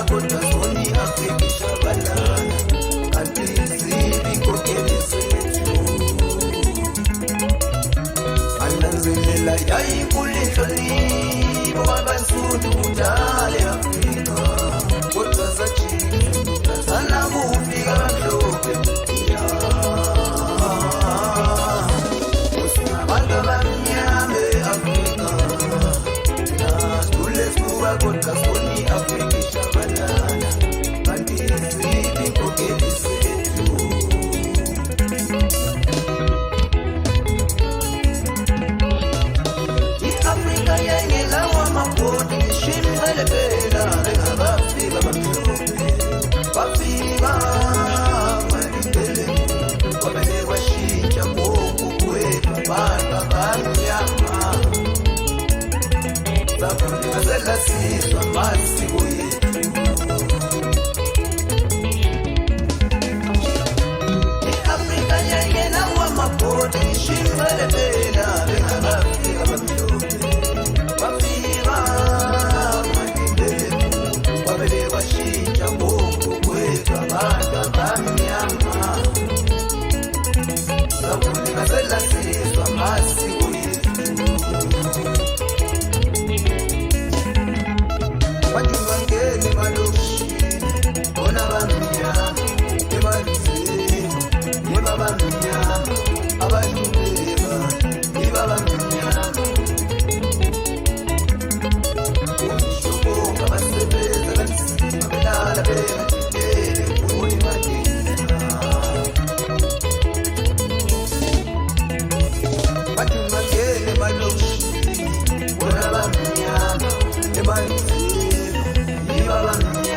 kodwa soni afikisha balana kanti zibi kokeli zethu ananzelela yayikulihlo kwabansundu kudala eAfrika kodwa sajika sana kufika mhlophe abantu abamnyama eAfrika nasitulesibuka kodwa soni afikisha balana kanti zibi kokeli zethu i-Afrika yayingelawo amabhodi ishimcele phela bengabafika bamhlophe bafika malindele kwamele kwashintsha ngoku kwethu abantu abamnyama safungasela sizwa amasiko yethu i-Afrika yayingelawo amabhodi ishimcele phela bengabafika bamhlophe bafika malindele kwamele kwashintsha ngoku kwethu abantu abamnyama safungasela sizwa amasiko yethu Wajibangeni malokishini bona bamnyama emalizeni niba bamnyama abayubeka niba bamnyama umshoboka basebenza kanzima belala bengatindele kuni madina wajibangeni malokishini bona bamnyama emalizeni niba bamnyama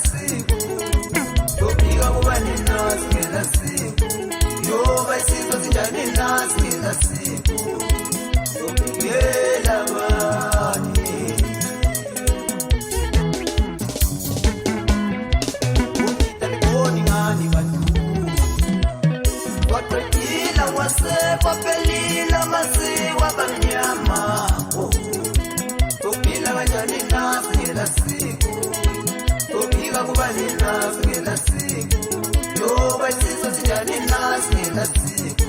siku tofika kuba ninazi ngela siku yoba isizwe sinjani nazi ngela siku tofikela bani ukitaliboni ngani bantu waqedila wasepapelila masiwa bamnyama tophila kanjani nazi ngela siku tophika kuba ninazi ngela siku yoba isizwe sinjani nazi ngela siku